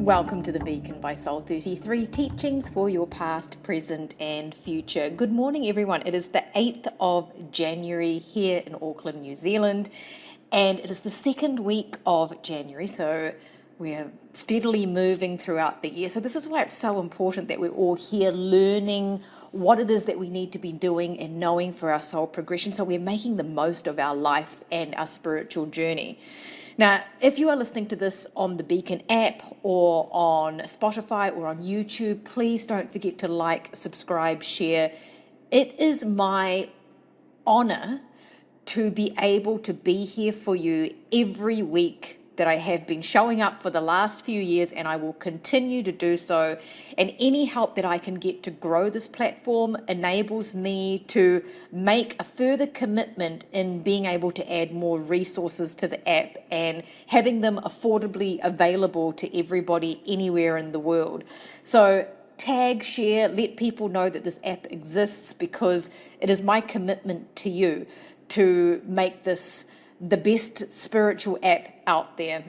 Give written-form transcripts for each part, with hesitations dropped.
Welcome to the Beacon by Soul 33, teachings for your past, present and future. Good morning everyone. It is the 8th of January here in Auckland, New Zealand, and it is the second week of January, so we're steadily moving throughout the year. So this is why it's so important that we're all here learning what it is that we need to be doing and knowing for our soul progression, so we're making the most of our life and our spiritual journey. Now, if you are listening to this on the Beacon app or on Spotify or on YouTube, please don't forget to like, subscribe, share. It is my honor to be able to be here for you every week that I have been showing up for the last few years, and I will continue to do so. And any help that I can get to grow this platform enables me to make a further commitment in being able to add more resources to the app and having them affordably available to everybody anywhere in the world. So tag, share, let people know that this app exists, because it is my commitment to you to make this the best spiritual app out there.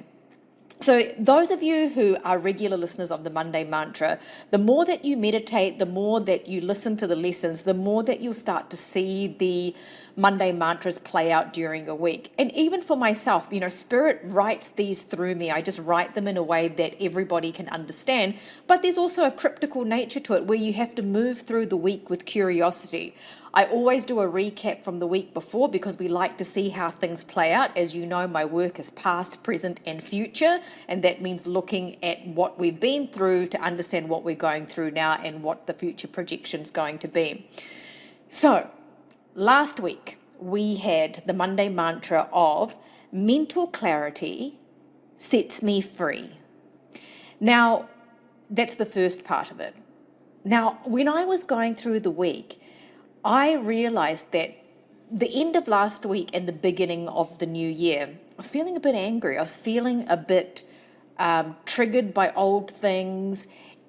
So those of you who are regular listeners of the Monday Mantra, the more that you meditate, the more that you listen to the lessons, the more that you'll start to see the Monday Mantras play out during a week. And even for myself, Spirit writes these through me. I just write them in a way that everybody can understand. But there's also a cryptical nature to it where you have to move through the week with curiosity. I always do a recap from the week before because we like to see how things play out. As you know, my work is past, present and future, and that means looking at what we've been through to understand what we're going through now and what the future projection's going to be. So, last week we had the Monday mantra of mental clarity sets me free. Now, that's the first part of it. Now, when I was going through the week, I realized that the end of last week and the beginning of the new year, I was feeling a bit angry. I was feeling a bit triggered by old things.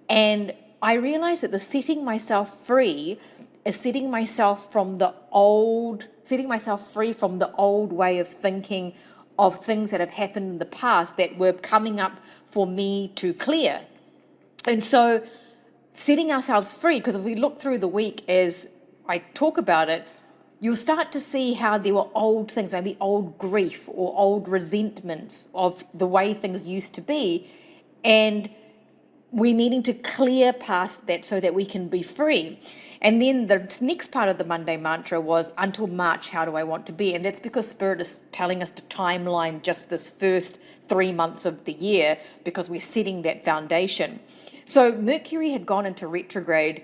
And I realized that the setting myself free is setting myself free from the old way of thinking of things that have happened in the past that were coming up for me to clear. And so setting ourselves free, because if we look through the week as I talk about it, you'll start to see how there were old things, maybe old grief or old resentments of the way things used to be. And we're needing to clear past that so that we can be free. And then the next part of the Monday mantra was, until March, how do I want to be? And that's because Spirit is telling us to timeline just this first 3 months of the year, because we're setting that foundation. So Mercury had gone into retrograde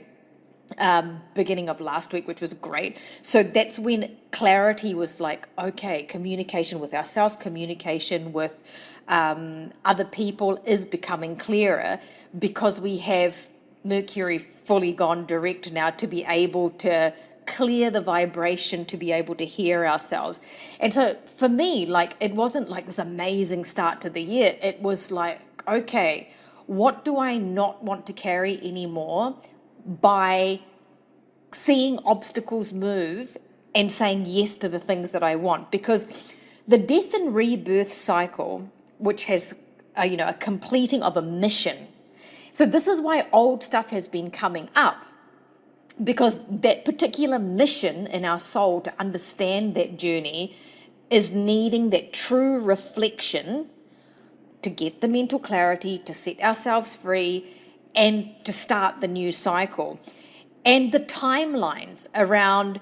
beginning of last week, which was great. So that's when clarity was like, okay, communication with ourselves, communication with other people is becoming clearer, because we have Mercury fully gone direct now to be able to clear the vibration, to be able to hear ourselves. And so for me, it wasn't like this amazing start to the year. It was like, okay, what do I not want to carry anymore, by seeing obstacles move and saying yes to the things that I want? Because the death and rebirth cycle, which has a completing of a mission. So this is why old stuff has been coming up, because that particular mission in our soul to understand that journey is needing that true reflection to get the mental clarity, to set ourselves free, and to start the new cycle. And the timelines around,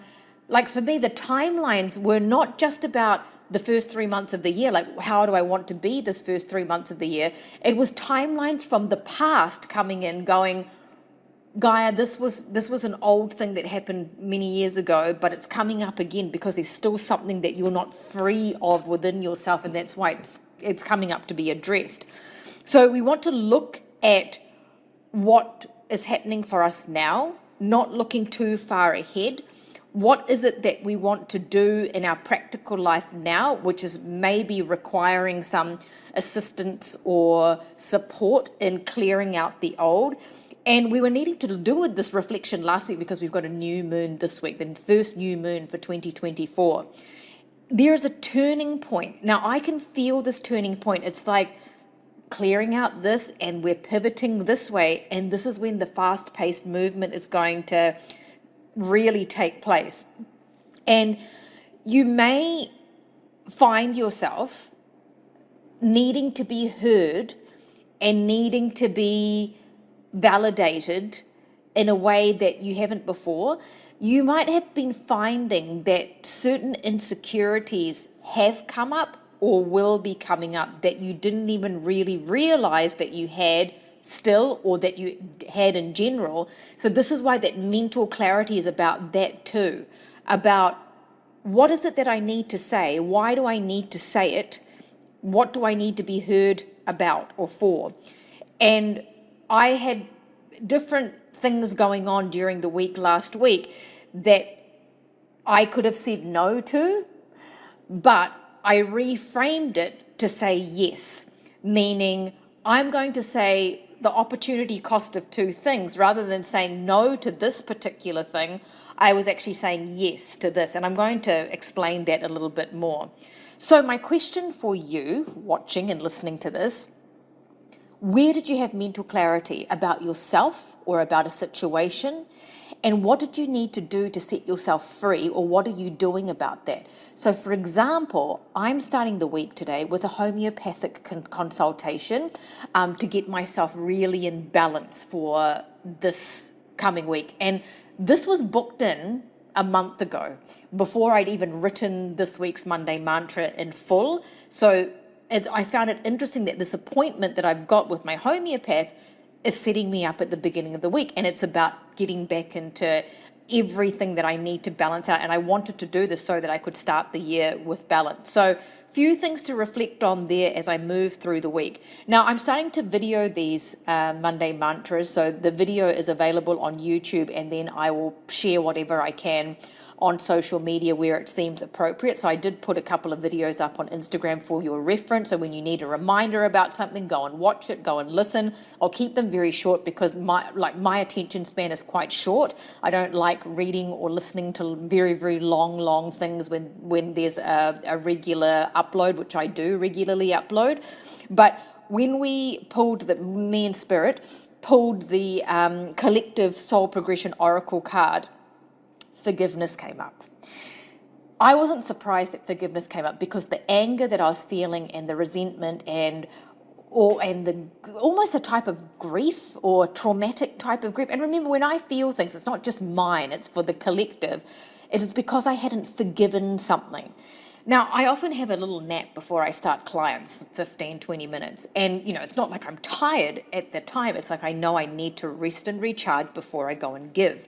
for me, the timelines were not just about the first 3 months of the year, how do I want to be this first 3 months of the year? It was timelines from the past coming in, going, Gaia, this was an old thing that happened many years ago, but it's coming up again because there's still something that you're not free of within yourself, and that's why it's coming up to be addressed. So we want to look at what is happening for us now, not looking too far ahead. What is it that we want to do in our practical life now, which is maybe requiring some assistance or support in clearing out the old? And we were needing to do this reflection last week because we've got a new moon this week, the first new moon for 2024. There is a turning point. Now, I can feel this turning point. It's like clearing out this and we're pivoting this way. And this is when the fast-paced movement is going to really take place. And you may find yourself needing to be heard and needing to be validated in a way that you haven't before. You might have been finding that certain insecurities have come up or will be coming up that you didn't even really realize that you had still, or that you had in general. So this is why that mental clarity is about that too, about what is it that I need to say? Why do I need to say it? What do I need to be heard about or for? And I had different things going on during the week last week that I could have said no to, but I reframed it to say yes, meaning I'm going to say the opportunity cost of two things. Rather than saying no to this particular thing, I was actually saying yes to this, and I'm going to explain that a little bit more. So my question for you, watching and listening to this, where did you have mental clarity about yourself or about a situation? And what did you need to do to set yourself free, or what are you doing about that? So for example, I'm starting the week today with a homeopathic consultation to get myself really in balance for this coming week. And this was booked in a month ago, before I'd even written this week's Monday mantra in full. So I found it interesting that this appointment that I've got with my homeopath is setting me up at the beginning of the week, and it's about getting back into everything that I need to balance out, and I wanted to do this so that I could start the year with balance. So few things to reflect on there as I move through the week. Now I'm starting to video these Monday mantras, so the video is available on YouTube, and then I will share whatever I can on social media where it seems appropriate. So I did put a couple of videos up on Instagram for your reference. So when you need a reminder about something, go and watch it, go and listen. I'll keep them very short because my attention span is quite short. I don't like reading or listening to very, very long things when there's a regular upload, which I do regularly upload. But when we pulled me and Spirit pulled the collective soul progression oracle card, forgiveness came up. I wasn't surprised that forgiveness came up because the anger that I was feeling and the resentment and the almost a type of grief or traumatic type of grief. And remember, when I feel things, it's not just mine, it's for the collective. It is because I hadn't forgiven something. Now, I often have a little nap before I start clients, 15, 20 minutes. And, it's not like I'm tired at the time. It's like I know I need to rest and recharge before I go and give.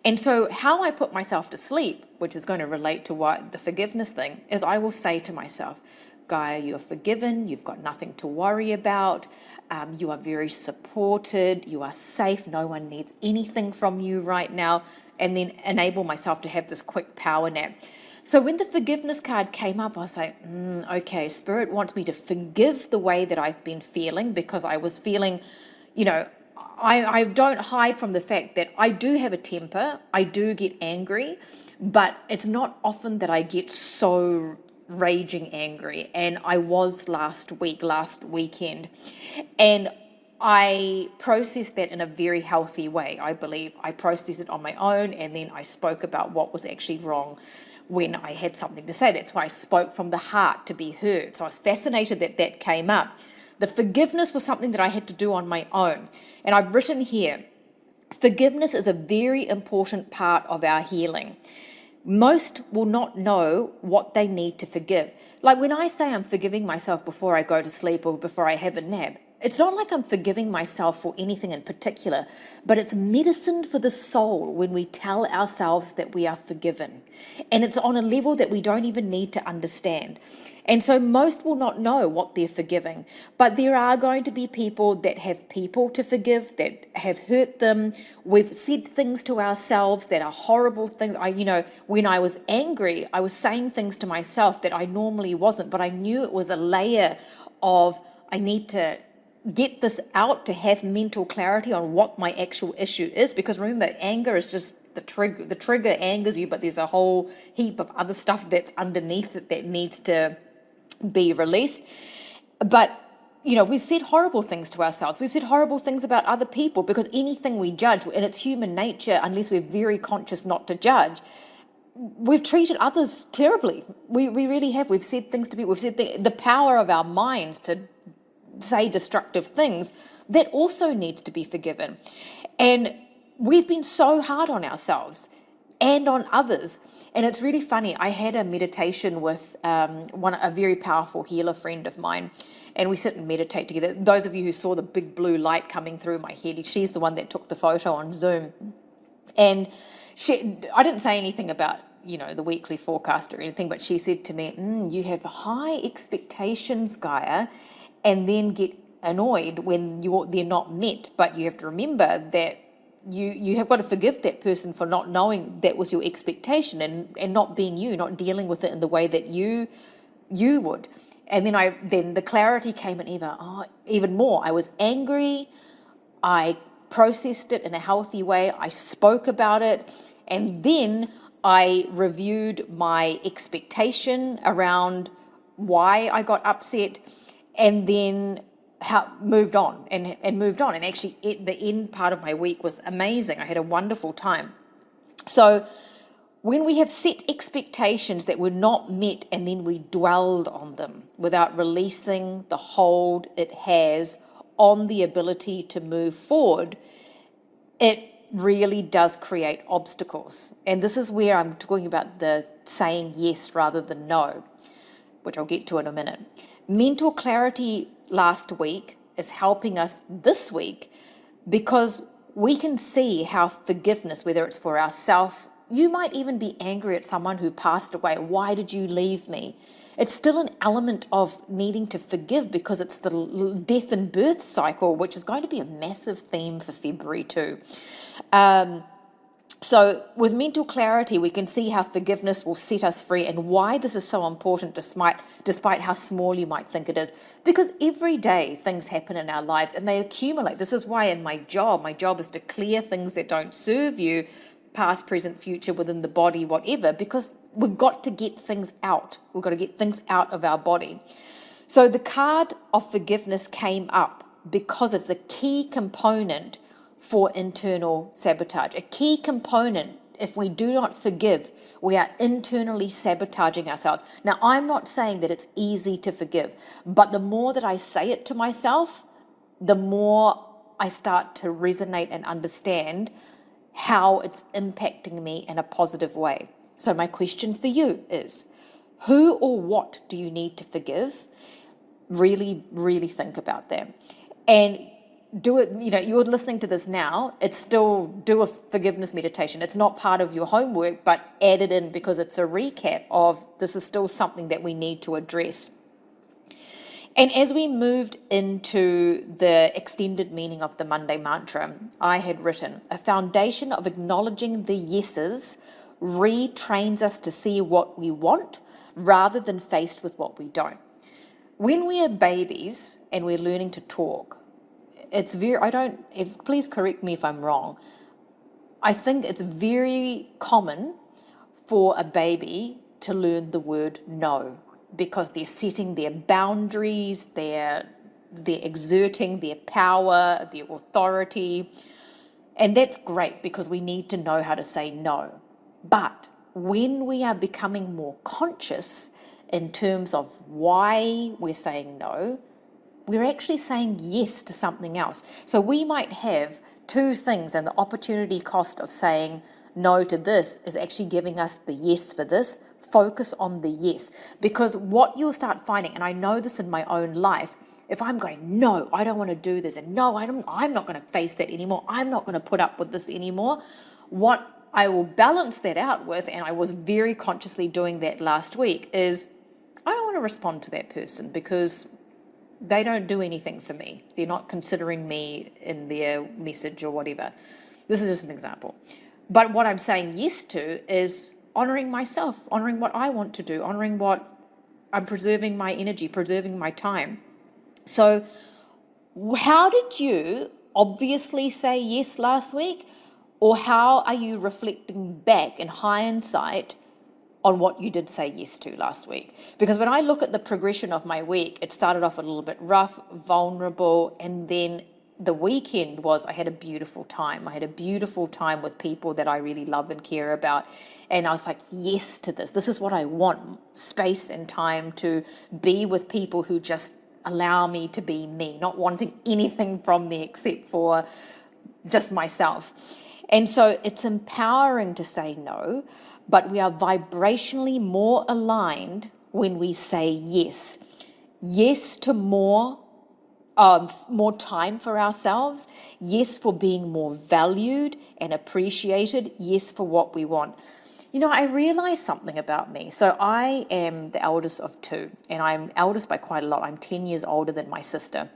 And so how I put myself to sleep, which is going to relate to what the forgiveness thing, is I will say to myself, Gaia, you're forgiven, you've got nothing to worry about, you are very supported, you are safe, no one needs anything from you right now, and then enable myself to have this quick power nap. So when the forgiveness card came up, I was like, okay, Spirit wants me to forgive the way that I've been feeling, because I was feeling, I don't hide from the fact that I do have a temper, I do get angry, but it's not often that I get so raging angry, and I was last weekend, and I processed that in a very healthy way. I believe I processed it on my own, and then I spoke about what was actually wrong when I had something to say. That's why I spoke from the heart to be heard. So I was fascinated that came up. The forgiveness was something that I had to do on my own. And I've written here, forgiveness is a very important part of our healing. Most will not know what they need to forgive. Like when I say I'm forgiving myself before I go to sleep or before I have a nap, it's not like I'm forgiving myself for anything in particular, but it's medicine for the soul when we tell ourselves that we are forgiven. And it's on a level that we don't even need to understand. And so most will not know what they're forgiving, but there are going to be people that have people to forgive, that have hurt them. We've said things to ourselves that are horrible things. When I was angry, I was saying things to myself that I normally wasn't, but I knew it was a layer of, I need to get this out to have mental clarity on what my actual issue is. Because remember, anger is just the trigger angers you, but there's a whole heap of other stuff that's underneath it that needs to be released. But we've said horrible things to ourselves. We've said horrible things about other people, because anything we judge, and it's human nature, unless we're very conscious not to judge, we've treated others terribly. We really have. We've said things to people. We've said the power of our minds to say destructive things, that also needs to be forgiven. And we've been so hard on ourselves and on others. And it's really funny. I had a meditation with a very powerful healer friend of mine, and we sit and meditate together. Those of you who saw the big blue light coming through my head, she's the one that took the photo on Zoom. And I didn't say anything about, the weekly forecast or anything, but she said to me, you have high expectations, Gaia, and then get annoyed when they're not met. But you have to remember that you have got to forgive that person for not knowing that was your expectation, and not being you, not dealing with it in the way that you would. And then the clarity came in even more. I was angry. I processed it in a healthy way. I spoke about it, and then I reviewed my expectation around why I got upset, and then moved on. And actually, the end part of my week was amazing. I had a wonderful time. So when we have set expectations that were not met, and then we dwelled on them without releasing the hold it has on the ability to move forward, it really does create obstacles. And this is where I'm talking about the saying yes rather than no, which I'll get to in a minute. Mental clarity last week is helping us this week, because we can see how forgiveness, whether it's for ourselves, you might even be angry at someone who passed away. Why did you leave me? It's still an element of needing to forgive, because it's the death and birth cycle, which is going to be a massive theme for February too. So with mental clarity, we can see how forgiveness will set us free, and why this is so important despite how small you might think it is. Because every day things happen in our lives and they accumulate. This is why in my job is to clear things that don't serve you, past, present, future, within the body, whatever, because we've got to get things out. We've got to get things out of our body. So the card of forgiveness came up because it's a key component for internal sabotage. A key component, if we do not forgive, we are internally sabotaging ourselves. Now, I'm not saying that it's easy to forgive, but the more that I say it to myself, the more I start to resonate and understand how it's impacting me in a positive way. So my question for you is, who or what do you need to forgive? Really, really think about that. And do it, you're listening to this now, it's still do a forgiveness meditation. It's not part of your homework, but add it in, because it's a recap of this is still something that we need to address. And as we moved into the extended meaning of the Monday mantra, I had written, a foundation of acknowledging the yeses retrains us to see what we want rather than faced with what we don't. When we are babies and we're learning to talk, please correct me if I'm wrong, I think it's very common for a baby to learn the word no, because they're setting their boundaries, they're exerting their power, their authority. And that's great, because we need to know how to say no. But when we are becoming more conscious in terms of why we're saying no, we're actually saying yes to something else. So we might have two things, and the opportunity cost of saying no to this is actually giving us the yes for this. Focus on the yes, because what you'll start finding, and I know this in my own life, if I'm going, no, I don't want to do this, and no, I'm not going to face that anymore, I'm not going to put up with this anymore, what I will balance that out with, and I was very consciously doing that last week, is I don't want to respond to that person because they don't do anything for me. They're not considering me in their message or whatever. This is just an example. But what I'm saying yes to is honouring myself, honouring what I want to do, honouring what I'm preserving my energy, preserving my time. So how did you obviously say yes last week? Or how are you reflecting back in hindsight on what you did say yes to last week. Because when I look at the progression of my week, it started off a little bit rough, vulnerable, and then the weekend was I had a beautiful time. I had a beautiful time with people that I really love and care about. And I was like, yes to this. This is what I want, space and time to be with people who just allow me to be me, not wanting anything from me except for just myself. And so it's empowering to say no, but we are vibrationally more aligned when we say yes. Yes to more time for ourselves. Yes for being more valued and appreciated. Yes for what we want. You know, I realized something about me. So I am the eldest of two, and I'm eldest by quite a lot. I'm 10 years older than my sister.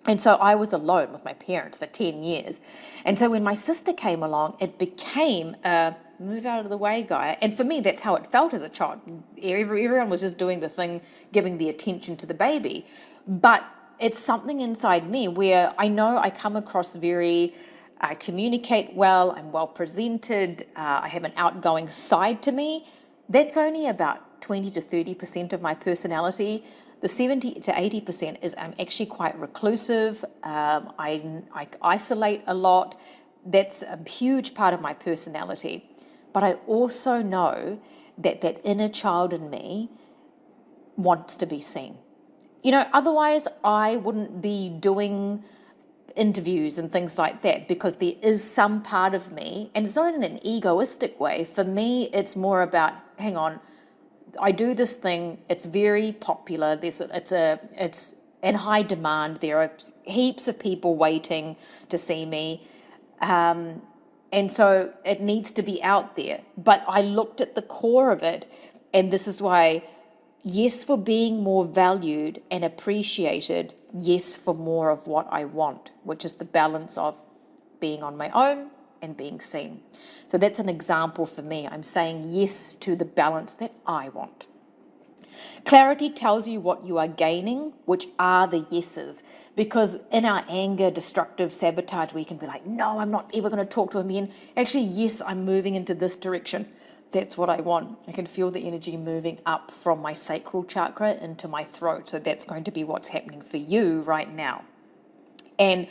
And so I was alone with my parents for 10 years. And so when my sister came along, it became a move out of the way guy. And for me, that's how it felt as a child. Everyone was just doing the thing, giving the attention to the baby. But it's something inside me where I know I come across I communicate well, I'm well presented, I have an outgoing side to me. That's only about 20 to 30% of my personality. The 70 to 80% is I'm actually quite reclusive. I isolate a lot. That's a huge part of my personality. But I also know that that inner child in me wants to be seen. You know, otherwise I wouldn't be doing interviews and things like that, because there is some part of me, and it's not in an egoistic way. For me, it's more about, hang on, I do this thing, it's very popular, it's in high demand, there are heaps of people waiting to see me, and so it needs to be out there. But I looked at the core of it, and this is why, yes for being more valued and appreciated, yes for more of what I want, which is the balance of being on my own and being seen. So that's an example for me. I'm saying yes to the balance that I want. Clarity tells you what you are gaining, which are the yeses. Because in our anger, destructive sabotage, we can be like, no, I'm not ever going to talk to him again. Actually, yes, I'm moving into this direction. That's what I want. I can feel the energy moving up from my sacral chakra into my throat. So that's going to be what's happening for you right now. And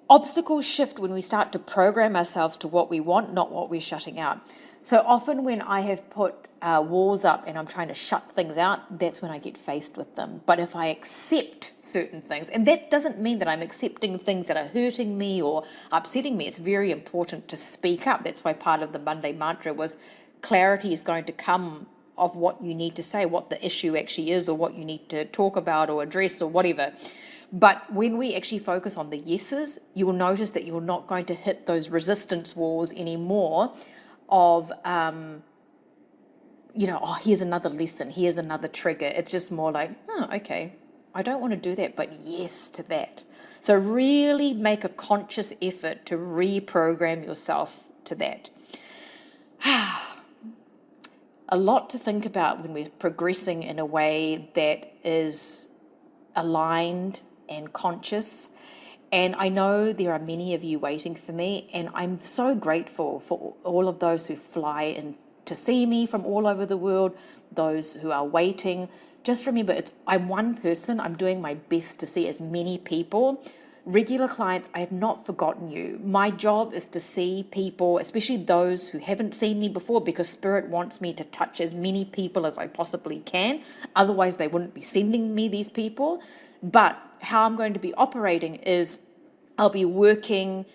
obstacles shift when we start to program ourselves to what we want, not what we're shutting out. So often when I have put walls up and I'm trying to shut things out, that's when I get faced with them. But if I accept certain things, and that doesn't mean that I'm accepting things that are hurting me or upsetting me, it's very important to speak up. That's why part of the Monday mantra was clarity is going to come of what you need to say, what the issue actually is, or what you need to talk about or address or whatever. But when we actually focus on the yeses, you will notice that you're not going to hit those resistance walls anymore of, here's another lesson, here's another trigger. It's just more like, oh, okay, I don't want to do that, but yes to that. So really make a conscious effort to reprogram yourself to that. A lot to think about when we're progressing in a way that is aligned and conscious. And I know there are many of you waiting for me, and I'm so grateful for all of those who fly in to see me from all over the world, those who are waiting. Just remember, I'm one person. I'm doing my best to see as many people. Regular clients, I have not forgotten you. My job is to see people, especially those who haven't seen me before, because Spirit wants me to touch as many people as I possibly can. Otherwise, they wouldn't be sending me these people. But how I'm going to be operating is I'll be working,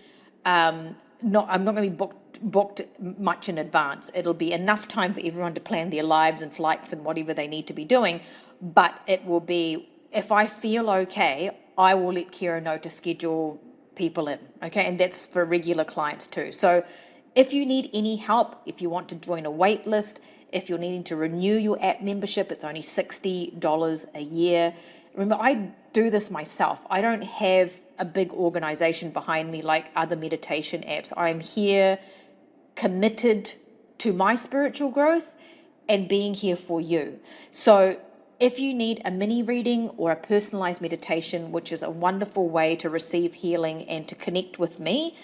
I'm not going to be booked much in advance. It'll be enough time for everyone to plan their lives and flights and whatever they need to be doing. But it will be, if I feel okay, I will let Kira know to schedule people in, okay? And that's for regular clients too. So if you need any help, if you want to join a wait list, if you're needing to renew your app membership, it's only $60 a year. Remember, I do this myself. I don't have a big organization behind me like other meditation apps. I'm here committed to my spiritual growth and being here for you. So if you need a mini reading or a personalized meditation, which is a wonderful way to receive healing and to connect with me,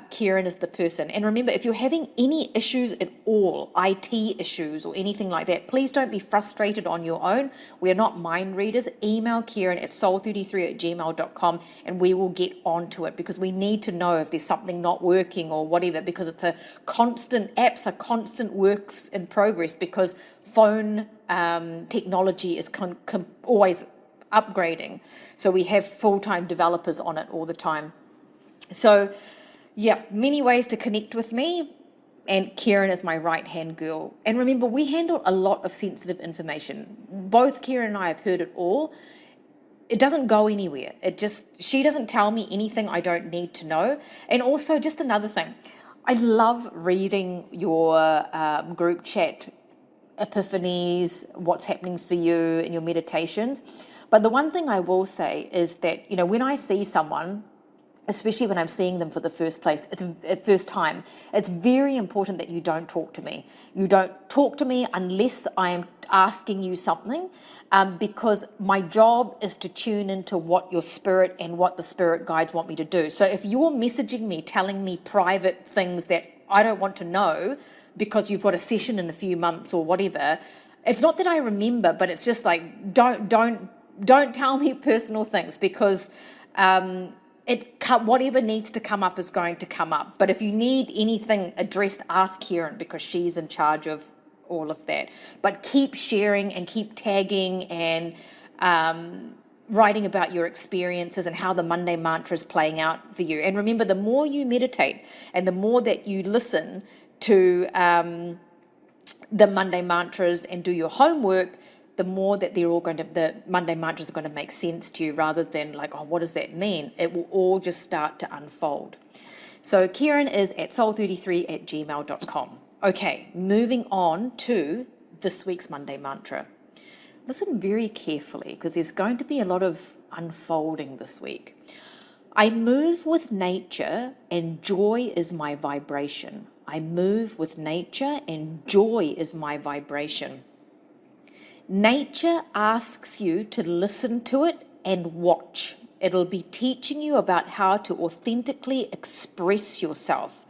Kieran is the person. And remember, if you're having any issues at all, IT issues or anything like that, please don't be frustrated on your own. We're not mind readers. Email Kieran at soul33@gmail.com and we will get onto it, because we need to know if there's something not working or whatever, because it's a constant, apps are constant works in progress, because phone technology is always upgrading. So we have full-time developers on it all the time. So yeah, many ways to connect with me, and Kieran is my right-hand girl. And remember, we handle a lot of sensitive information. Both Kieran and I have heard it all. It doesn't go anywhere. She doesn't tell me anything I don't need to know. And also, just another thing, I love reading your group chat epiphanies, what's happening for you in your meditations. But the one thing I will say is that, when I see someone, especially when I'm seeing them for the first time, it's very important that you don't talk to me. You don't talk to me unless I am asking you something, because my job is to tune into what your spirit and what the spirit guides want me to do. So if you're messaging me, telling me private things that I don't want to know because you've got a session in a few months or whatever, it's not that I remember, but it's just like, don't tell me personal things, because whatever needs to come up is going to come up. But if you need anything addressed, ask Kieran, because she's in charge of all of that. But keep sharing and keep tagging and writing about your experiences and how the Monday mantra is playing out for you. And remember, the more you meditate and the more that you listen to the Monday mantras and do your homework, the more that the Monday mantras are going to make sense to you, rather than like, oh, what does that mean? It will all just start to unfold. So Kieran is at soul33@gmail.com. Okay, moving on to this week's Monday mantra. Listen very carefully, because there's going to be a lot of unfolding this week. I move with nature and joy is my vibration. I move with nature and joy is my vibration. Nature asks you to listen to it and watch. It'll be teaching you about how to authentically express yourself.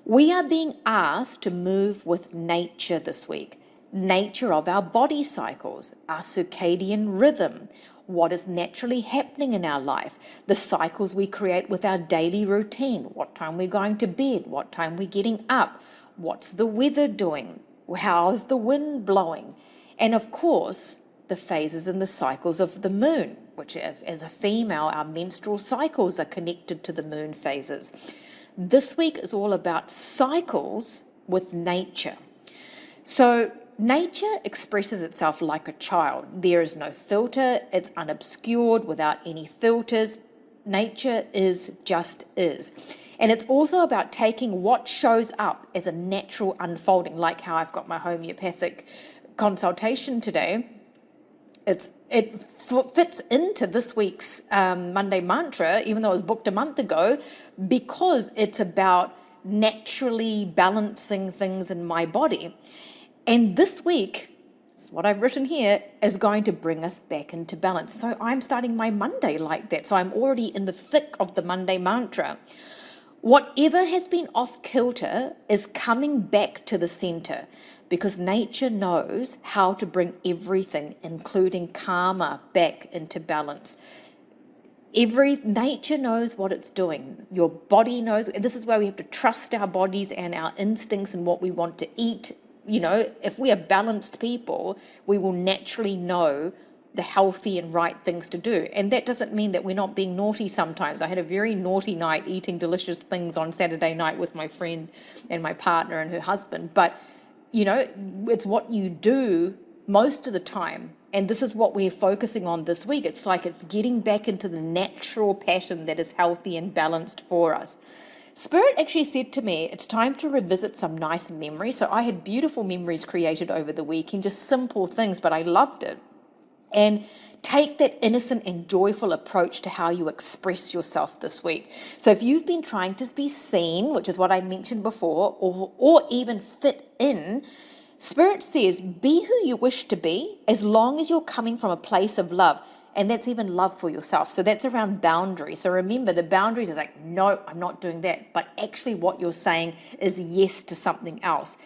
We are being asked to move with nature this week. Nature of our body cycles, our circadian rhythm, what is naturally happening in our life, the cycles we create with our daily routine, what time we're going to bed, what time we're getting up, what's the weather doing, how's the wind blowing. And of course, the phases and the cycles of the moon, which as a female, our menstrual cycles are connected to the moon phases. This week is all about cycles with nature. So nature expresses itself like a child. There is no filter, it's unobscured, without any filters. Nature is just is. And it's also about taking what shows up as a natural unfolding, like how I've got my homeopathic consultation today. It fits into this week's Monday mantra, even though it was booked a month ago, because it's about naturally balancing things in my body. And this week, that's what I've written here, is going to bring us back into balance. So I'm starting my Monday like that. So I'm already in the thick of the Monday mantra. Whatever has been off kilter is coming back to the center, because nature knows how to bring everything, including karma, back into balance. Nature knows what it's doing. Your body knows. And this is why we have to trust our bodies and our instincts and what we want to eat. If we are balanced people, we will naturally know the healthy and right things to do. And that doesn't mean that we're not being naughty sometimes. I had a very naughty night eating delicious things on Saturday night with my friend and my partner and her husband. But, it's what you do most of the time. And this is what we're focusing on this week. It's like it's getting back into the natural pattern that is healthy and balanced for us. Spirit actually said to me, it's time to revisit some nice memories. So I had beautiful memories created over the weekend, just simple things, but I loved it. And take that innocent and joyful approach to how you express yourself this week. So if you've been trying to be seen, which is what I mentioned before, or even fit in, Spirit says, be who you wish to be as long as you're coming from a place of love. And that's even love for yourself. So that's around boundaries. So remember, the boundaries is like, no, I'm not doing that. But actually what you're saying is yes to something else.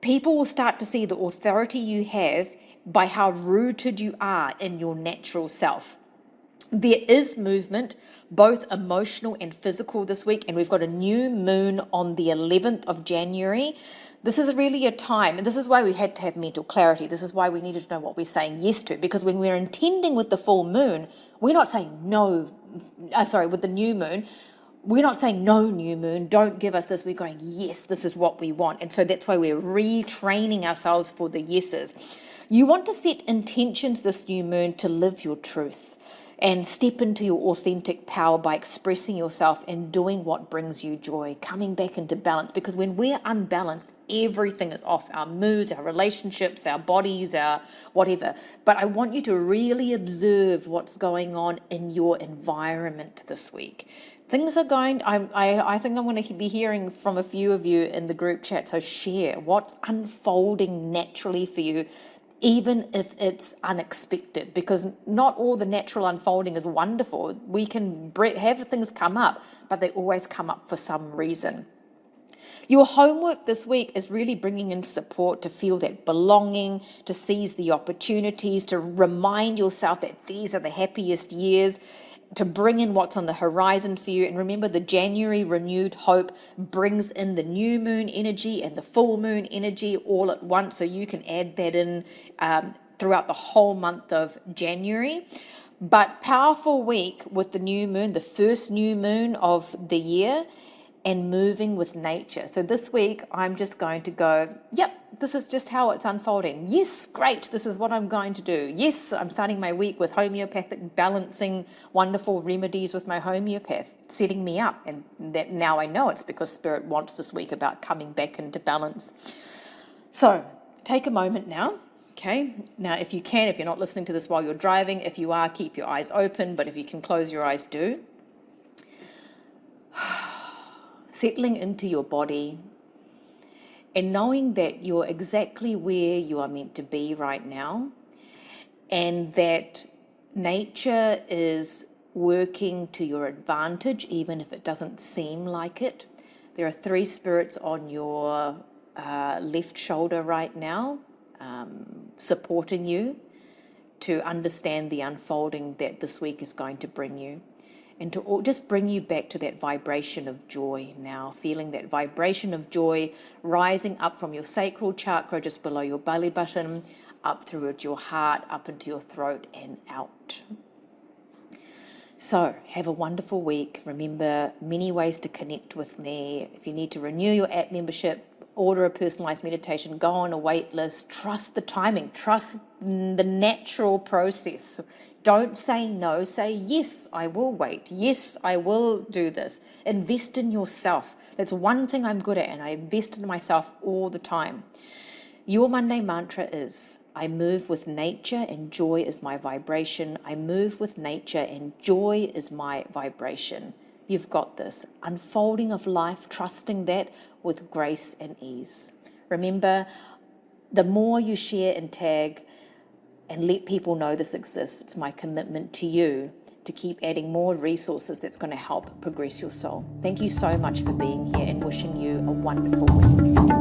People will start to see the authority you have by how rooted you are in your natural self. There is movement, both emotional and physical this week, and we've got a new moon on the 11th of January. This is really a time, and this is why we had to have mental clarity. This is why we needed to know what we're saying yes to, because when we're intending with the full moon, we're not saying no, with the new moon, we're not saying no, new moon, don't give us this. We're going, yes, this is what we want. And so that's why we're retraining ourselves for the yeses. You want to set intentions this new moon to live your truth and step into your authentic power by expressing yourself and doing what brings you joy, coming back into balance. Because when we're unbalanced, everything is off, our moods, our relationships, our bodies, our whatever. But I want you to really observe what's going on in your environment this week. Things are going, I think I'm going to be hearing from a few of you in the group chat, so share what's unfolding naturally for you, even if it's unexpected, because not all the natural unfolding is wonderful. We can have things come up, but they always come up for some reason. Your homework this week is really bringing in support to feel that belonging, to seize the opportunities, to remind yourself that these are the happiest years, to bring in what's on the horizon for you. And remember, the January renewed hope brings in the new moon energy and the full moon energy all at once, so you can add that in throughout the whole month of January. But powerful week with the new moon, the first new moon of the year, and moving with nature. So this week, I'm just going to go, yep, this is just how it's unfolding. Yes, great, this is what I'm going to do. Yes, I'm starting my week with homeopathic balancing, wonderful remedies with my homeopath, setting me up. And that now I know it's because Spirit wants this week about coming back into balance. So take a moment now. Okay, now if you can, if you're not listening to this while you're driving, if you are, keep your eyes open, but if you can close your eyes, do. Settling into your body and knowing that you're exactly where you are meant to be right now, and that nature is working to your advantage, even if it doesn't seem like it. There are 3 spirits on your left shoulder right now, supporting you to understand the unfolding that this week is going to bring you. And to just bring you back to that vibration of joy now, feeling that vibration of joy rising up from your sacral chakra just below your belly button, up through your heart, up into your throat and out. So have a wonderful week. Remember, many ways to connect with me. If you need to renew your app membership, order a personalized meditation, go on a wait list, trust the timing, trust the natural process. Don't say no, say yes, I will wait. Yes, I will do this. Invest in yourself. That's one thing I'm good at, and I invest in myself all the time. Your Monday mantra is, I move with nature and joy is my vibration. I move with nature and joy is my vibration. You've got this. Unfolding of life, trusting that with grace and ease. Remember, the more you share and tag and let people know this exists, it's my commitment to you to keep adding more resources that's going to help progress your soul. Thank you so much for being here and wishing you a wonderful week.